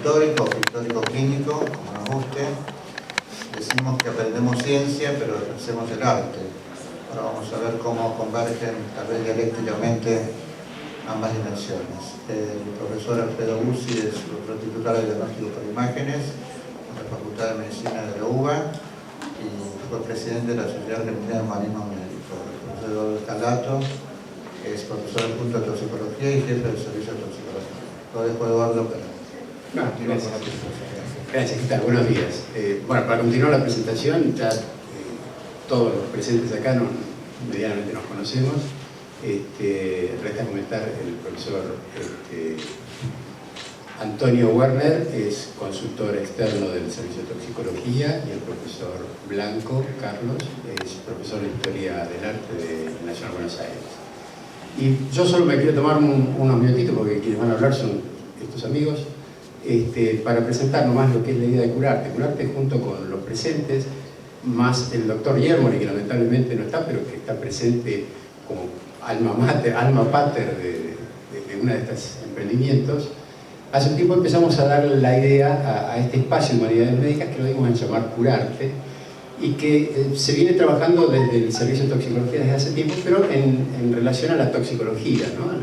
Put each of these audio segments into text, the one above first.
pictórico o pictórico clínico, como nos guste. Decimos que aprendemos ciencia, pero hacemos el arte. Ahora vamos a ver cómo convergen, tal vez dialécticamente, ambas dimensiones. El profesor Alfredo Bussi es profesor titular de diagnóstico por imágenes en la Facultad de Medicina de la UBA y fue presidente de la Sociedad Argentina de Humanismo Médico. El profesor Eduardo Escalato es profesor adjunto de toxicología y jefe del servicio de toxicología. Lo dejo a Eduardo para continuar con la presentación. Gracias, ¿qué tal? Buenos días. Bueno, para continuar la presentación, ya todos los presentes acá medianamente nos conocemos. Resta comentar el profesor Antonio Werner es consultor externo del Servicio de Toxicología y el profesor Blanco Carlos es profesor de Historia del Arte de la Nacional de Buenos Aires. Y yo solo me quiero tomar unos minutitos porque quienes van a hablar son estos amigos para presentar nomás lo que es la idea de Curarte. Curarte junto con los presentes, más el doctor Yermoli, que lamentablemente no está, pero que está presente como alma pater de uno de estos emprendimientos. Hace un tiempo empezamos a darle la idea a este espacio de humanidades médicas que lo dimos en llamar Curarte y que se viene trabajando desde el Servicio de Toxicología desde hace tiempo, pero en relación a la toxicología, ¿no? A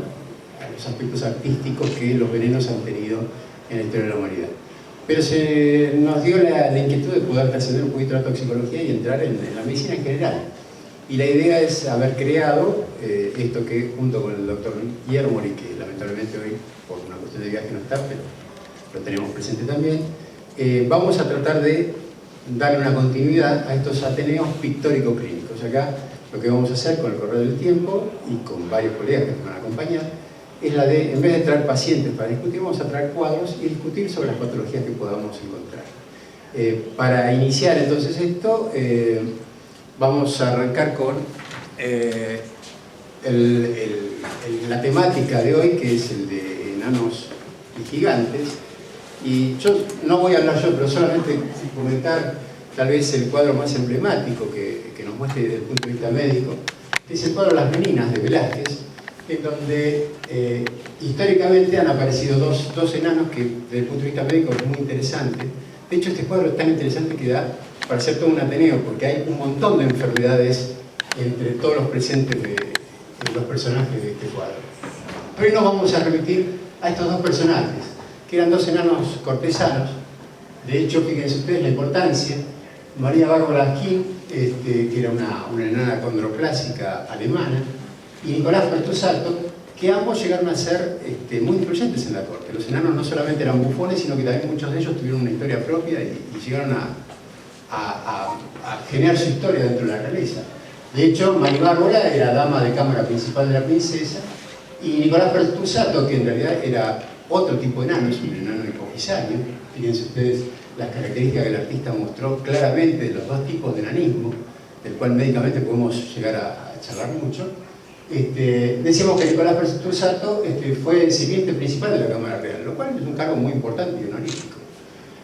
los aspectos artísticos que los venenos han tenido en la historia de la humanidad. Pero se nos dio la inquietud de poder trascender un poquito la toxicología y entrar en la medicina en general. Y la idea es haber creado esto que junto con el doctor Yermoli, que lamentablemente hoy por una cuestión de viaje no está, pero lo tenemos presente también, vamos a tratar de darle una continuidad a estos ateneos pictórico-clínicos. Acá lo que vamos a hacer con el correr del tiempo y con varios colegas que nos van a acompañar es la de, en vez de traer pacientes para discutir, vamos a traer cuadros y discutir sobre las patologías que podamos encontrar. Para iniciar entonces esto, vamos a arrancar con la temática de hoy, que es el de enanos y gigantes. Y yo no voy a hablar yo, pero solamente comentar tal vez el cuadro más emblemático que nos muestre desde el punto de vista médico, que es el cuadro Las Meninas de Velázquez, en donde históricamente han aparecido dos enanos que desde el punto de vista médico es muy interesante. De hecho, este cuadro es tan interesante que da para ser todo un ateneo, porque hay un montón de enfermedades entre todos los presentes de los personajes de este cuadro. Pero hoy nos vamos a remitir a estos dos personajes, que eran dos enanos cortesanos. De hecho, fíjense ustedes la importancia. María Bárbara King, que era una enana condroclásica alemana, y Nicolás Pertusato, que ambos llegaron a ser muy influyentes en la corte. Los enanos no solamente eran bufones, sino que también muchos de ellos tuvieron una historia propia y llegaron a generar su historia dentro de la realeza. De hecho, María Bárbara era dama de cámara principal de la princesa, y Nicolás Pertusato, que en realidad era otro tipo de enano, es un enano hipofisario. Fíjense ustedes las características que el artista mostró claramente de los dos tipos de enanismo, del cual médicamente podemos llegar a charlar mucho. Decíamos que Nicolás Pertusato fue el sirviente principal de la Cámara Real, lo cual es un cargo muy importante y honorífico.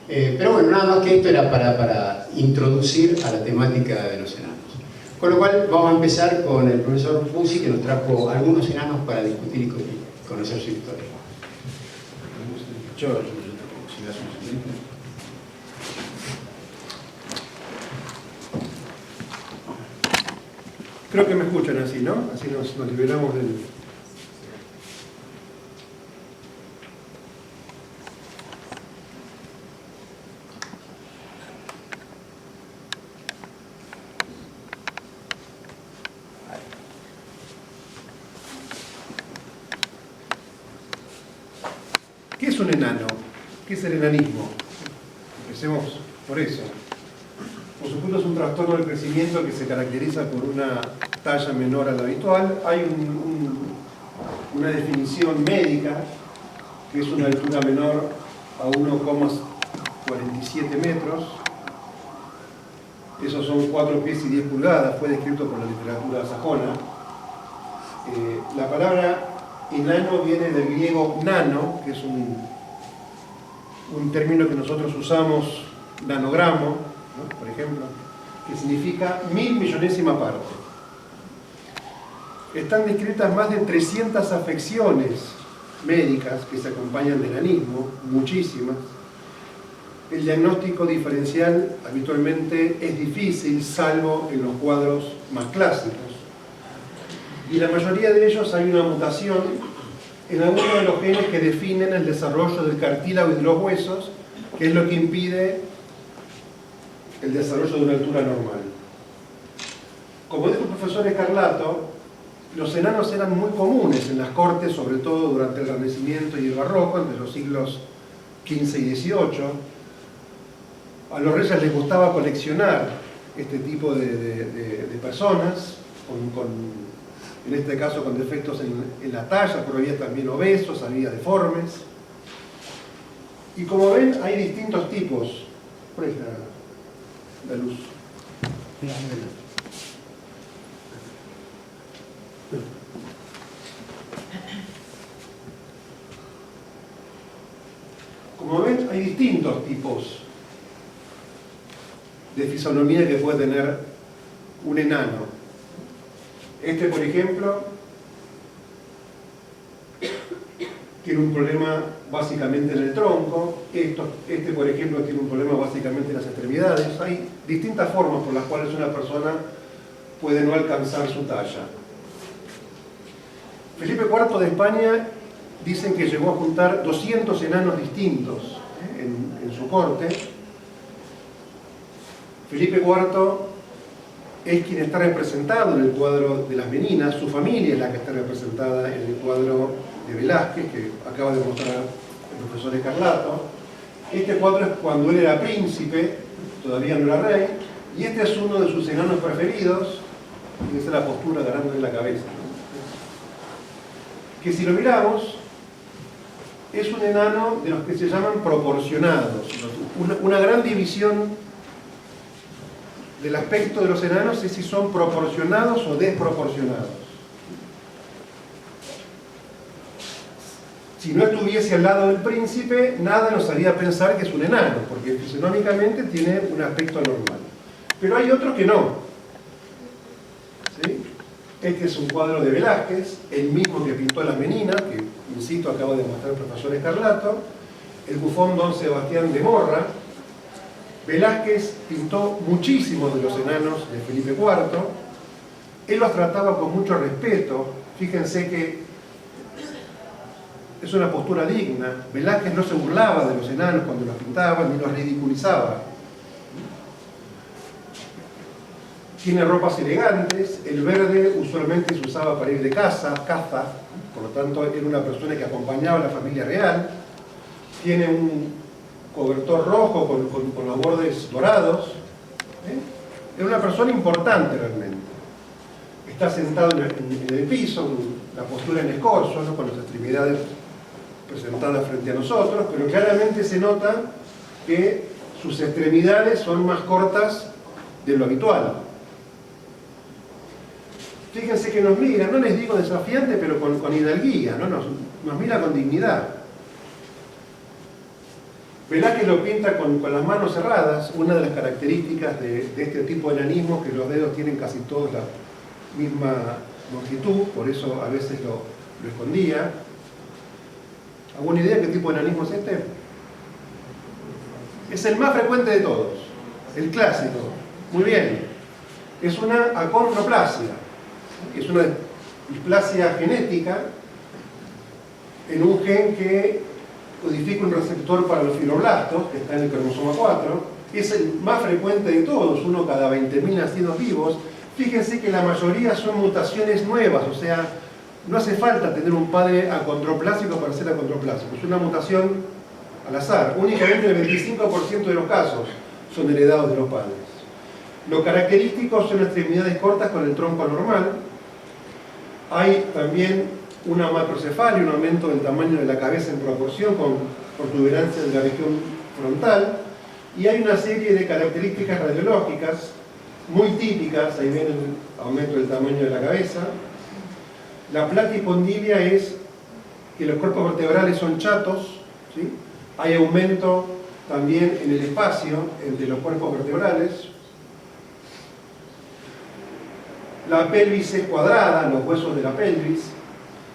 Pero bueno, nada más que esto era para introducir a la temática de los enanos. Con lo cual vamos a empezar con el profesor Bussi, que nos trajo algunos enanos para discutir y conocer su historia. Creo que me escuchan así, ¿no? Así nos liberamos del... ¿Qué es un enano? ¿Qué es el enanismo? Empecemos por eso. Por supuesto, es un trastorno del crecimiento que se caracteriza por una talla menor a la habitual. Hay una definición médica, que es una altura menor a 1,47 metros. Esos son 4 pies y 10 pulgadas, fue descrito por la literatura sajona. La palabra enano viene del griego nano, que es un término que nosotros usamos, nanogramo, ¿no? Por ejemplo, que significa 1000 millonésima parte. Están descritas más de 300 afecciones médicas que se acompañan del enanismo, muchísimas. el diagnóstico diferencial habitualmente es difícil, salvo en los cuadros más clásicos. Y en la mayoría de ellos hay una mutación en alguno de los genes que definen el desarrollo del cartílago y de los huesos, que es lo que impide el desarrollo de una altura normal. Como dijo el profesor Scarlato, los enanos eran muy comunes en las cortes, sobre todo durante el Renacimiento y el Barroco, entre los siglos XV y XVIII. A los reyes les gustaba coleccionar este tipo de personas, en este caso con defectos en la talla, pero había también obesos, había deformes. Y como ven, hay distintos tipos. Por ahí está la luz. Como ven, hay distintos tipos de fisonomía que puede tener un enano. Este, por ejemplo, tiene un problema básicamente en el tronco. Este, por ejemplo, tiene un problema básicamente en las extremidades. Hay distintas formas por las cuales una persona puede no alcanzar su talla. Felipe IV de España dicen que llegó a juntar 200 enanos distintos en su corte. Felipe IV es quien está representado en el cuadro de las Meninas, su familia es la que está representada en el cuadro de Velázquez, que acaba de mostrar el profesor Scarlato. Este cuadro es cuando él era príncipe, todavía no era rey, y este es uno de sus enanos preferidos, y esa es la postura agarrándole la cabeza. Que si lo miramos, es un enano de los que se llaman proporcionados. Una gran división del aspecto de los enanos es si son proporcionados o desproporcionados. Si no estuviese al lado del príncipe, nada nos haría pensar que es un enano, porque fisionómicamente tiene un aspecto normal. Pero hay otros que no. ¿Sí? Este es un cuadro de Velázquez, el mismo que pintó las Meninas, que, insisto, acaba de mostrar el profesor Scarlato, el bufón Don Sebastián de Morra. Velázquez pintó muchísimos de los enanos de Felipe IV. Él los trataba con mucho respeto. Fíjense que es una postura digna. Velázquez no se burlaba de los enanos cuando los pintaba, ni los ridiculizaba. Tiene ropas elegantes. El verde usualmente se usaba para ir de caza, por lo tanto era una persona que acompañaba a la familia real. Tiene un cobertor rojo con los bordes dorados. Es una persona importante realmente. Está sentado en el piso, la postura en escorzo, ¿no? Con las extremidades presentadas frente a nosotros, pero claramente se nota que sus extremidades son más cortas de lo habitual. Fíjense que nos mira, no les digo desafiante, pero con hidalguía, ¿no? Nos mira con dignidad. Velázquez lo pinta con las manos cerradas. Una de las características de este tipo de enanismo es que los dedos tienen casi todos la misma longitud, por eso a veces lo escondía. ¿Alguna idea de qué tipo de enanismo es este? Es el más frecuente de todos, el clásico. Muy bien. Es una acondroplasia. Es una displasia genética en un gen que codifica un receptor para los fibroblastos, que está en el cromosoma 4, es el más frecuente de todos, uno cada 20.000 nacidos vivos. Fíjense que la mayoría son mutaciones nuevas, o sea, no hace falta tener un padre acondroplásico para ser acondroplásico, es una mutación al azar. Únicamente el 25% de los casos son heredados de los padres. Los característicos son extremidades cortas con el tronco anormal. Hay también una macrocefalia, un aumento del tamaño de la cabeza en proporción con protuberancia de la región frontal, y hay una serie de características radiológicas muy típicas. Ahí ven el aumento del tamaño de la cabeza. La platispondilia es que los cuerpos vertebrales son chatos, ¿sí? Hay aumento también en el espacio entre los cuerpos vertebrales. La pelvis es cuadrada, los huesos de la pelvis.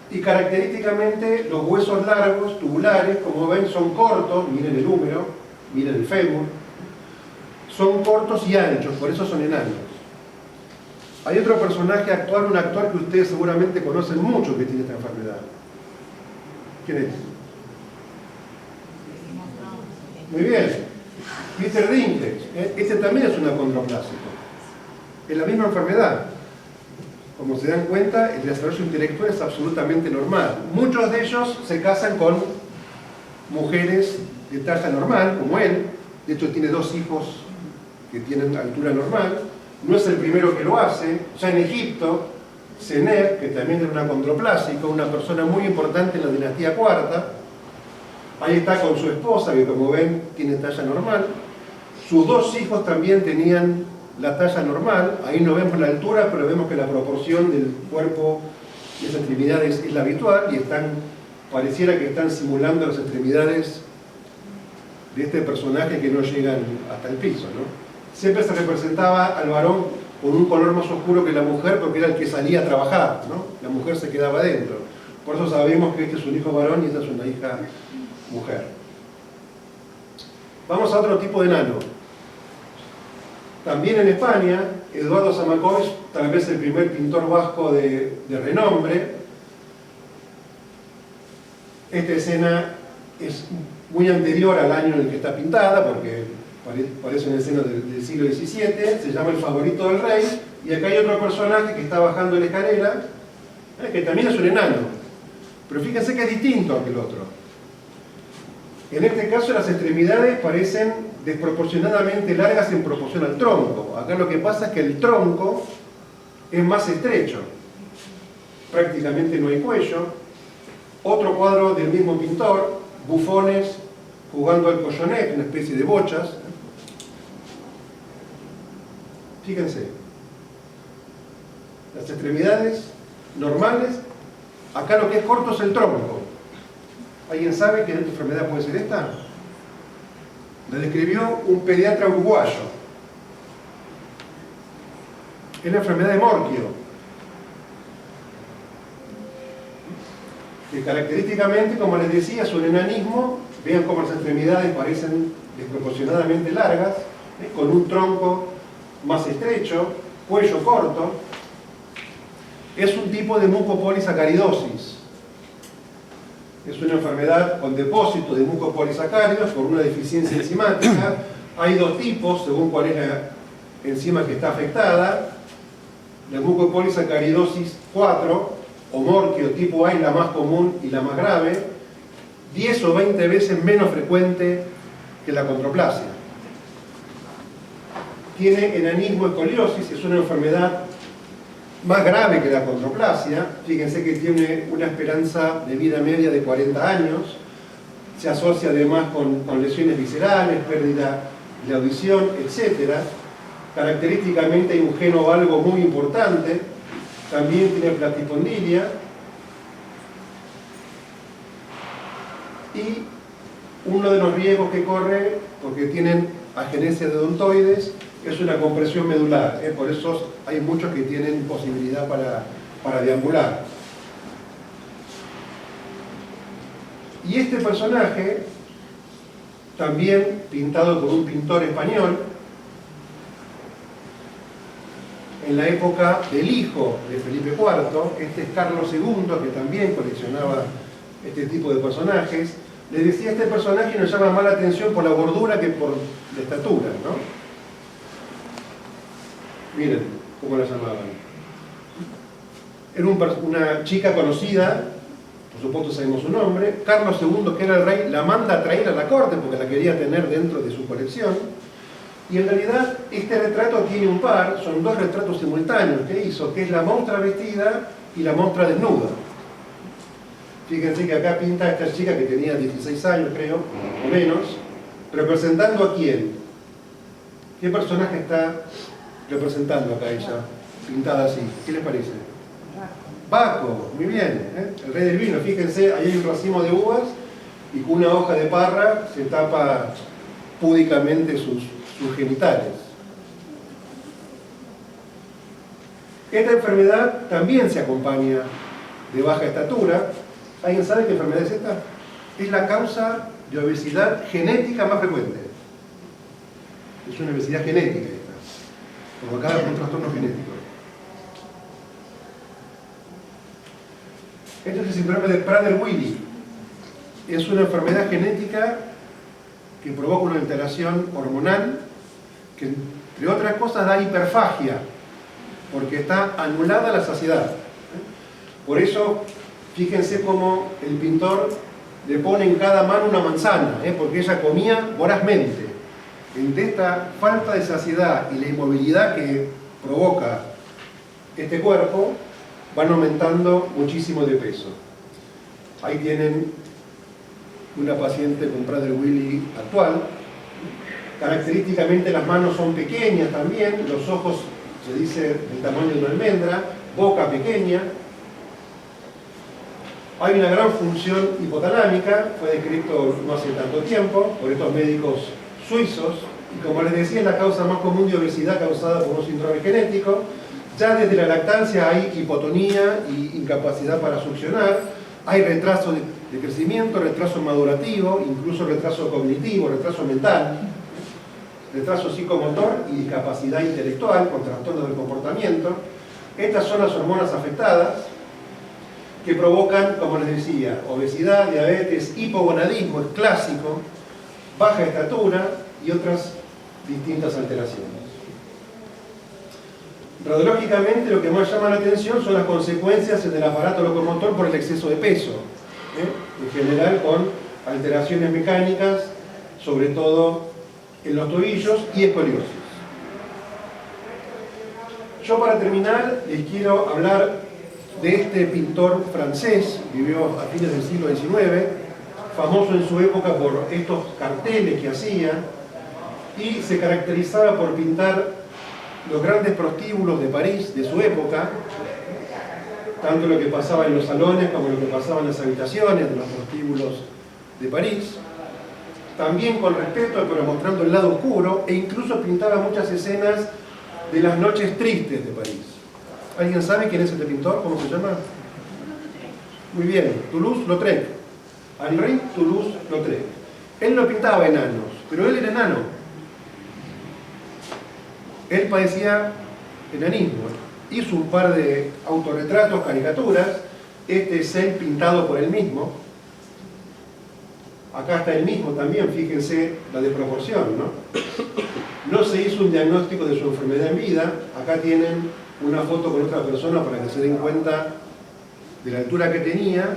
Y característicamente los huesos largos, tubulares, como ven, son cortos, miren el húmero, miren el fémur, son cortos y anchos, por eso son enanos. Hay otro personaje actual, un actor que ustedes seguramente conocen mucho que tiene esta enfermedad. ¿Quién es? Muy bien, Peter Dinklage. Este también es un acondroplásico. Es la misma enfermedad. Como se dan cuenta, el desarrollo intelectual es absolutamente normal. Muchos de ellos se casan con mujeres de talla normal, como él. De hecho, tiene 2 hijos que tienen altura normal. No es el primero que lo hace. Ya en Egipto, Seneb, que también era un acondroplásico, una persona muy importante en la dinastía cuarta, ahí está con su esposa, que como ven tiene talla normal. Sus 2 hijos también tenían la talla normal. Ahí no vemos la altura, pero vemos que la proporción del cuerpo y las extremidades es la habitual, y pareciera que están simulando las extremidades de este personaje que no llegan hasta el piso, ¿no? Siempre se representaba al varón con un color más oscuro que la mujer, porque era el que salía a trabajar, ¿no? La mujer se quedaba adentro. Por eso sabemos que este es un hijo varón y esta es una hija mujer. Vamos a otro tipo de enano. También en España, Eduardo Zamacois, tal vez el primer pintor vasco de renombre. Esta escena es muy anterior al año en el que está pintada, porque parece una escena del siglo XVII, se llama El favorito del rey, y acá hay otro personaje que está bajando la escalera, que también es un enano, pero fíjense que es distinto que el otro. En este caso las extremidades parecen desproporcionadamente largas en proporción al tronco. Acá lo que pasa es que el tronco es más estrecho, prácticamente no hay cuello. Otro cuadro del mismo pintor, bufones jugando al coyonet, una especie de bochas. Fíjense, las extremidades normales, acá lo que es corto es el tronco. ¿Alguien sabe qué enfermedad puede ser esta? La describió un pediatra uruguayo. Es la enfermedad de Morquio, que característicamente, como les decía, es un enanismo. Vean cómo las extremidades parecen desproporcionadamente largas, con un tronco más estrecho, cuello corto. Es un tipo de mucopolisacaridosis. Es una enfermedad con depósito de mucopolisacáridos por una deficiencia enzimática. Hay 2 tipos, según cuál es la enzima que está afectada. La mucopolisacaridosis 4, o Morquio tipo A, es la más común y la más grave, 10 o 20 veces menos frecuente que la acondroplasia. Tiene enanismo escoliosis, es una enfermedad más grave que la acondroplasia. Fíjense que tiene una esperanza de vida media de 40 años, se asocia además con lesiones viscerales, pérdida de audición, etc. Característicamente hay un geno valgo muy importante, también tiene platipondilia, y uno de los riesgos que corre, porque tienen agenesia de odontoides, es una compresión medular, por eso hay muchos que tienen posibilidad para deambular. Y este personaje, también pintado por un pintor español, en la época del hijo de Felipe IV, este es Carlos II, que también coleccionaba este tipo de personajes. Les decía, este personaje nos llama más la atención por la gordura que por la estatura, ¿no? Miren cómo la llamaban. Era una chica conocida, por supuesto sabemos su nombre. Carlos II, que era el rey, la manda a traer a la corte porque la quería tener dentro de su colección. Y en realidad este retrato tiene un par, son 2 retratos simultáneos que hizo, que es la monstrua vestida y la monstrua desnuda. Fíjense que acá pinta a esta chica que tenía 16 años, creo, o menos, representando a quién. ¿Qué personaje está representando acá ella, pintada así? ¿Qué les parece? Baco, muy bien, el rey del vino. Fíjense, ahí hay un racimo de uvas y con una hoja de parra se tapa púdicamente sus genitales. Esta enfermedad también se acompaña de baja estatura. ¿Alguien sabe qué enfermedad es esta? Es la causa de obesidad genética más frecuente. Es una obesidad genética esta, provocada por un trastorno genético. Este es el síndrome de Prader-Willi. Es una enfermedad genética que provoca una alteración hormonal que, entre otras cosas, da hiperfagia, porque está anulada la saciedad. Por eso, fíjense cómo el pintor le pone en cada mano una manzana, porque ella comía vorazmente. Entre esta falta de saciedad y la inmovilidad que provoca este cuerpo, van aumentando muchísimo de peso. Ahí tienen una paciente con Prader-Willi actual. Característicamente las manos son pequeñas también, los ojos se dice del tamaño de una almendra, boca pequeña. Hay una gran función hipotalámica, fue descrito no hace tanto tiempo por estos médicos suizos, y como les decía, es la causa más común de obesidad causada por un síndrome genético. Ya desde la lactancia hay hipotonía y incapacidad para succionar, hay retraso de crecimiento, retraso madurativo, incluso retraso cognitivo, retraso mental, retraso psicomotor y discapacidad intelectual con trastornos del comportamiento. Estas son las hormonas afectadas que provocan, como les decía, obesidad, diabetes, hipogonadismo, es clásico, baja estatura y otras distintas alteraciones. Radiológicamente lo que más llama la atención son las consecuencias en el aparato locomotor por el exceso de peso, en general con alteraciones mecánicas, sobre todo en los tobillos y escoliosis. Yo para terminar les quiero hablar de este pintor francés, vivió a fines del siglo XIX, famoso en su época por estos carteles que hacía, y se caracterizaba por pintar los grandes prostíbulos de París de su época, tanto lo que pasaba en los salones como lo que pasaba en las habitaciones de los prostíbulos de París, también con respeto pero mostrando el lado oscuro, e incluso pintaba muchas escenas de las noches tristes de París. ¿Alguien sabe quién es este pintor? ¿Cómo se llama? Muy bien, Toulouse-Lautrec. Henri Toulouse-Lautrec. Él no pintaba enanos, pero él era enano. Él padecía enanismo. Hizo un par de autorretratos, caricaturas. Este es él pintado por él mismo. Acá está él mismo también, fíjense la desproporción, ¿no? No se hizo un diagnóstico de su enfermedad en vida. Acá tienen una foto con otra persona para que se den cuenta de la altura que tenía.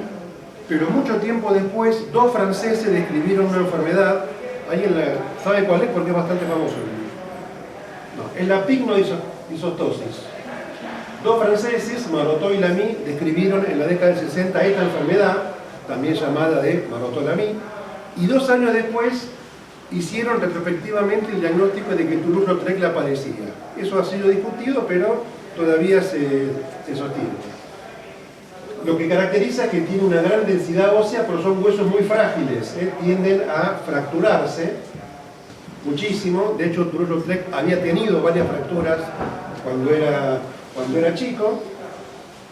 Pero mucho tiempo después, dos franceses describieron una enfermedad. ¿Alguien sabe cuál es? Porque es bastante famoso. No, es la pignoisostosis. Dos franceses, Maroteau y Lamy, describieron en la década del 60 esta enfermedad, también llamada de Maroteau-Lamy, y 2 años después hicieron retrospectivamente el diagnóstico de que Toulouse-Lautrec la padecía. Eso ha sido discutido, pero todavía se sostiene. Lo que caracteriza es que tiene una gran densidad ósea, pero son huesos muy frágiles, tienden a fracturarse muchísimo. De hecho, Toulouse-Lautrec había tenido varias fracturas cuando era chico.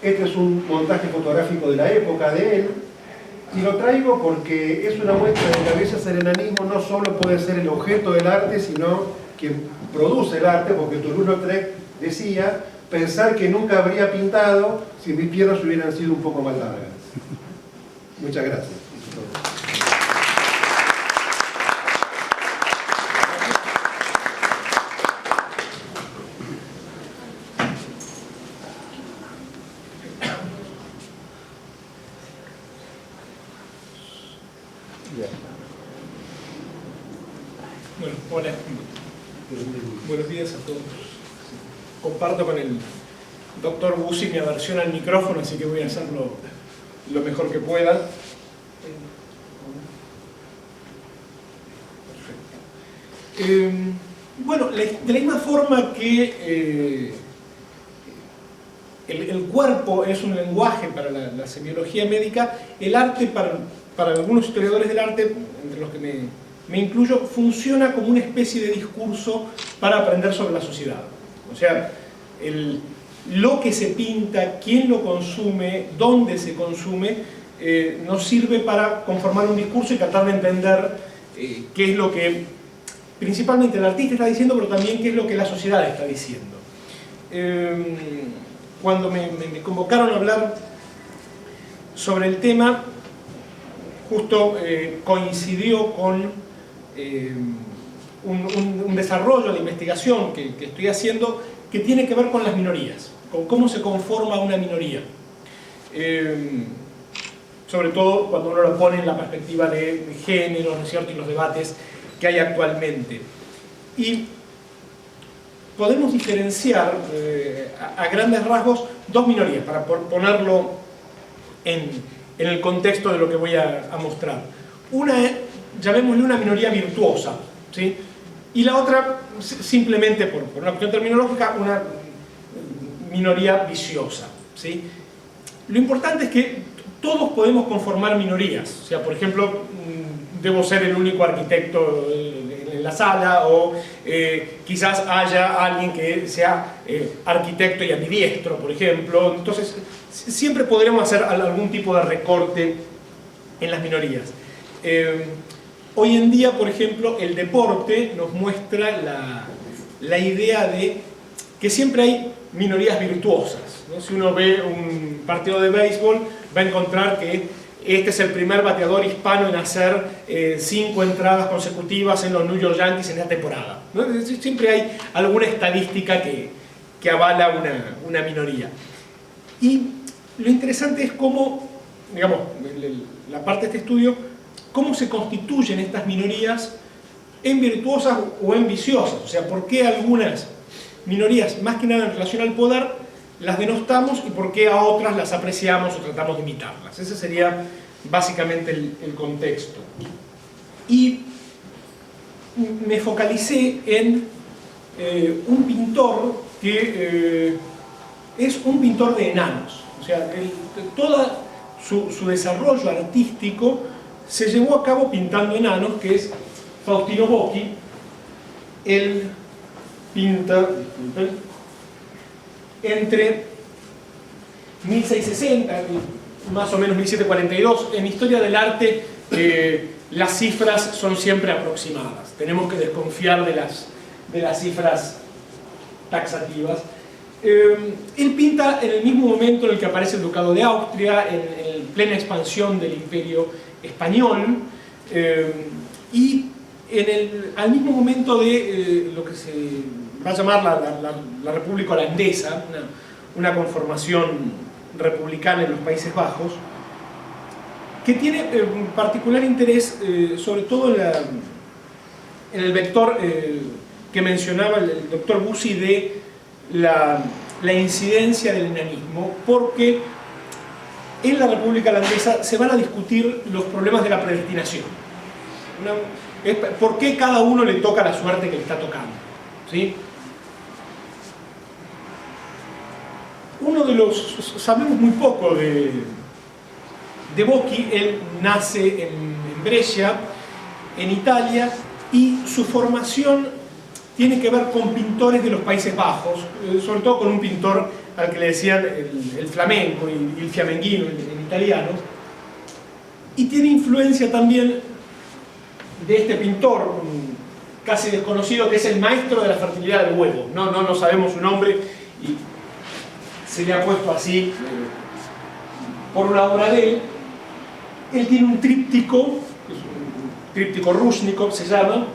Este es un montaje fotográfico de la época de él, y lo traigo porque es una muestra de que a veces el enanismo no solo puede ser el objeto del arte, sino quien produce el arte, porque Toulouse-Lautrec decía: pensar que nunca habría pintado si mis piernas hubieran sido un poco más largas. Muchas gracias. Bueno, hola. Buenos días a todos. Comparto con el doctor Bussi mi aversión al micrófono, así que voy a hacerlo lo mejor que pueda. Perfecto. Bueno, de la misma forma que el cuerpo es un lenguaje para la semiología médica, el arte para algunos historiadores del arte, entre los que me incluyo, funciona como una especie de discurso para aprender sobre la sociedad. O sea, lo que se pinta, quién lo consume, dónde se consume, nos sirve para conformar un discurso y tratar de entender qué es lo que principalmente el artista está diciendo, pero también qué es lo que la sociedad está diciendo. Cuando me convocaron a hablar sobre el tema, justo coincidió con un desarrollo de investigación que estoy haciendo que tiene que ver con las minorías, con cómo se conforma una minoría. Sobre todo cuando uno lo pone en la perspectiva de género, ¿no es cierto?, y los debates que hay actualmente. Y podemos diferenciar a grandes rasgos dos minorías, para ponerlo en el contexto de lo que voy a mostrar. Una, llamémosle una minoría virtuosa, ¿sí? Y la otra, simplemente por una cuestión terminológica, una minoría viciosa, ¿sí? Lo importante es que todos podemos conformar minorías. O sea, por ejemplo, debo ser el único arquitecto en la sala, o quizás haya alguien que sea arquitecto y ambidiestro, por ejemplo. Entonces, siempre podremos hacer algún tipo de recorte en las minorías. Hoy en día, por ejemplo, el deporte nos muestra la idea de que siempre hay minorías virtuosas, ¿no? Si uno ve un partido de béisbol, va a encontrar que este es el primer bateador hispano en hacer 5 entradas consecutivas en los New York Yankees en la temporada, ¿no? Siempre hay alguna estadística que avala una minoría. Y lo interesante es cómo, digamos, la parte de este estudio, cómo se constituyen estas minorías en virtuosas o en viciosas. O sea, por qué algunas minorías, más que nada en relación al poder, las denostamos y por qué a otras las apreciamos o tratamos de imitarlas. Ese sería básicamente el contexto. Y me focalicé en un pintor que es un pintor de enanos. O sea, todo su desarrollo artístico se llevó a cabo pintando enanos, que es Faustino Bocchi. Él pinta, disculpen, entre 1660 y más o menos 1742. En historia del arte las cifras son siempre aproximadas. Tenemos que desconfiar de las cifras taxativas. Él pinta en el mismo momento en el que aparece el Ducado de Austria, en plena expansión del Imperio Español, y al mismo momento de lo que se va a llamar la República Holandesa, una conformación republicana en los Países Bajos, que tiene un particular interés, sobre todo en el vector que mencionaba el doctor Bussi de la incidencia del enanismo, porque en la República Holandesa se van a discutir los problemas de la predestinación. ¿Por qué cada uno le toca la suerte que le está tocando? ¿Sí? Sabemos muy poco de Bocchi. Él nace en Brescia, en Italia, y su formación tiene que ver con pintores de los Países Bajos, sobre todo con un pintor al que le decían el flamenco y el fiamenguino en italiano, y tiene influencia también de este pintor casi desconocido, que es el maestro de la fertilidad del huevo. No sabemos su nombre y se le ha puesto así por una obra de él. Él tiene un tríptico, que es un tríptico Rushnikov se llama,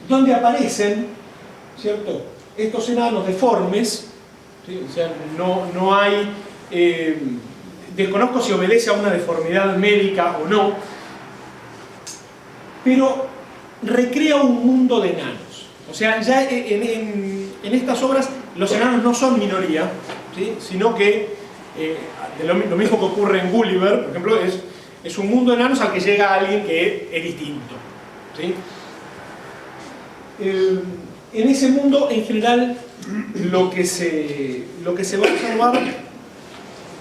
donde aparecen, ¿cierto?, estos enanos deformes, ¿sí? O sea, no hay, desconozco si obedece a una deformidad médica o no, pero recrea un mundo de enanos. O sea, ya en estas obras los enanos no son minoría, ¿sí?, sino que lo mismo que ocurre en Gulliver, por ejemplo, es un mundo de enanos al que llega alguien que es distinto, ¿sí? En ese mundo, en general, lo que se va a observar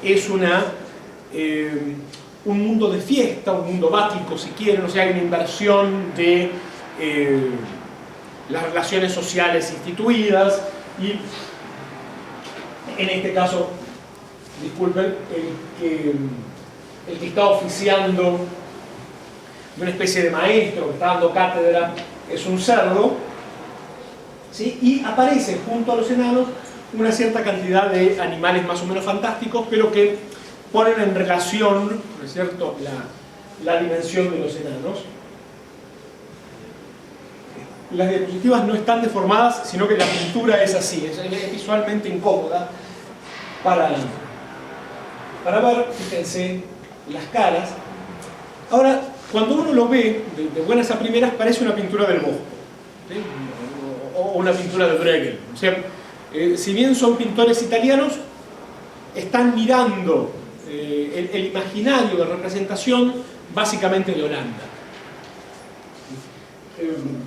es un mundo de fiesta, un mundo bático, si quieren. O sea, hay una inversión de las relaciones sociales instituidas, y en este caso, disculpen, el que está oficiando de una especie de maestro, que está dando cátedra es un cerdo, ¿sí? Y aparece junto a los enanos una cierta cantidad de animales más o menos fantásticos, pero que ponen en relación, ¿no es cierto?, la dimensión de los enanos. Las diapositivas no están deformadas, sino que la pintura es así, es visualmente incómoda para ver. Fíjense las caras. Ahora, cuando uno lo ve de buenas a primeras, parece una pintura del Bosco, ¿sí? O una pintura de Bruegel. O sea, si bien son pintores italianos, están mirando el imaginario de representación básicamente de Holanda.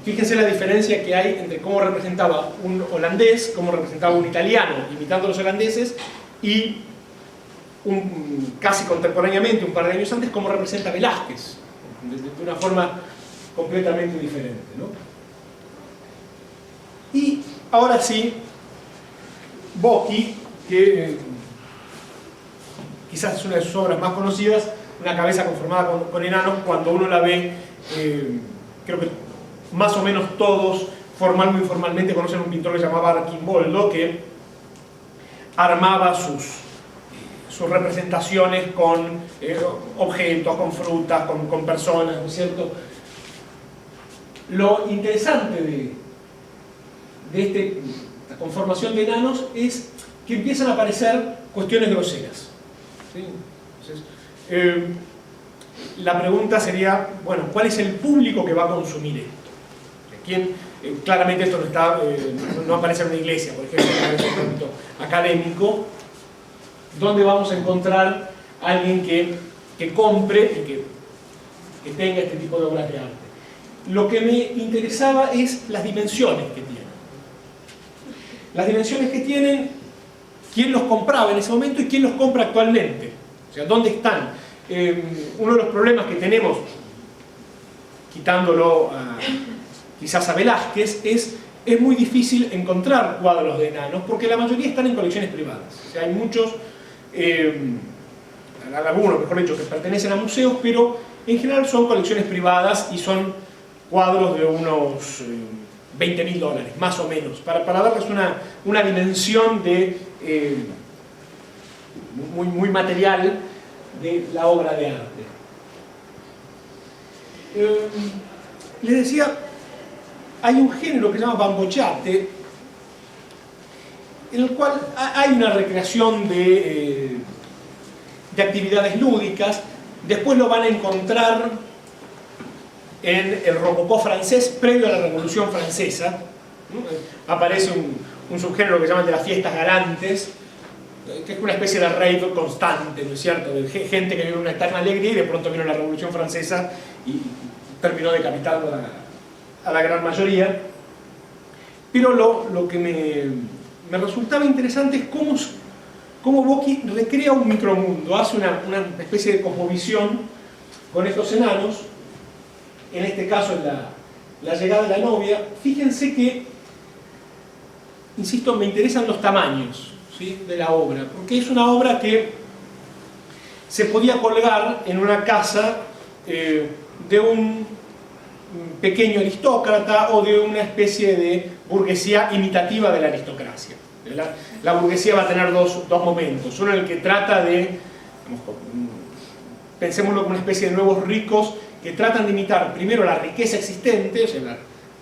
Fíjense la diferencia que hay entre cómo representaba un holandés, cómo representaba un italiano, imitando a los holandeses, y casi contemporáneamente, un par de años antes, cómo representa Velázquez, de una forma completamente diferente, ¿no? Y ahora sí, Bocchi, que quizás es una de sus obras más conocidas, una cabeza conformada con enanos. Cuando uno la ve, creo que más o menos todos, formal o informalmente, conocen a un pintor que se llamaba Arquimboldo, que armaba sus representaciones con objetos, con frutas, con personas, ¿no es cierto? Lo interesante de esta conformación de enanos es que empiezan a aparecer cuestiones groseras, ¿sí? Entonces, la pregunta sería, bueno, ¿cuál es el público que va a consumir esto? ¿Quién? Claramente esto no aparece en una iglesia, por ejemplo, en un ámbito académico. ¿Dónde vamos a encontrar a alguien que compre y que tenga este tipo de obras de arte? Lo que me interesaba es las dimensiones que tienen. Las dimensiones que tienen, quién los compraba en ese momento y quién los compra actualmente. O sea, ¿dónde están? Uno de los problemas que tenemos, quitándolo quizás a Velázquez, es muy difícil encontrar cuadros de enanos, porque la mayoría están en colecciones privadas. O sea, hay muchos, algunos, mejor dicho, que pertenecen a museos, pero en general son colecciones privadas y son cuadros de unos $20.000, más o menos, para darles una dimensión muy material de la obra de arte. Les decía, hay un género que se llama bambocciate, en el cual hay una recreación de actividades lúdicas. Después lo van a encontrar en el rococó francés, previo a la Revolución Francesa, ¿no? Aparece un subgénero que se llama el de las fiestas galantes, que es una especie de rave constante, ¿no es cierto? De gente que vive una eterna alegría y de pronto vino la Revolución Francesa y terminó decapitando a la gran mayoría. Pero lo que me resultaba interesante es cómo Bocchi recrea un micromundo, hace una especie de cosmovisión con estos enanos. En este caso, en la llegada de la novia. Fíjense que, insisto, me interesan los tamaños, ¿sí?, de la obra, porque es una obra que se podía colgar en una casa de un pequeño aristócrata o de una especie de burguesía imitativa de la aristocracia. La burguesía va a tener dos momentos. Uno en el que trata de, pensémoslo como una especie de nuevos ricos que tratan de imitar primero la riqueza existente, o sea, la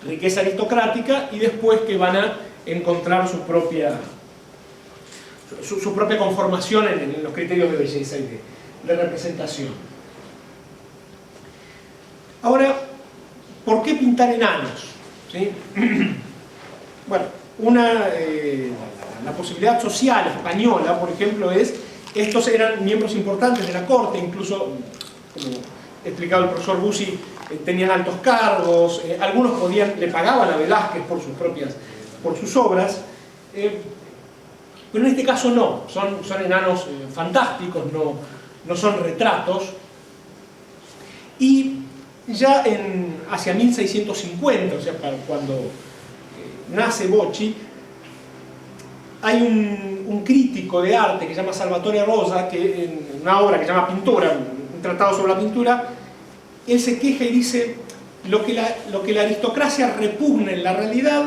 riqueza aristocrática, y después que van a encontrar su propia conformación en los criterios de belleza y de representación. Ahora, ¿por qué pintar enanos? ¿Sí? Bueno, la posibilidad social española, por ejemplo, estos eran miembros importantes de la corte, incluso, como explicaba el profesor Bussi, tenían altos cargos, algunos le pagaban a Velázquez por sus obras, pero en este caso no, son enanos fantásticos, no son retratos. Y ya hacia 1650, o sea, cuando nace Bocchi, hay un crítico de arte que se llama Salvatore Rosa, que en una obra que se llama Pintura, un tratado sobre la pintura, él se queja y dice: lo que la aristocracia repugna en la realidad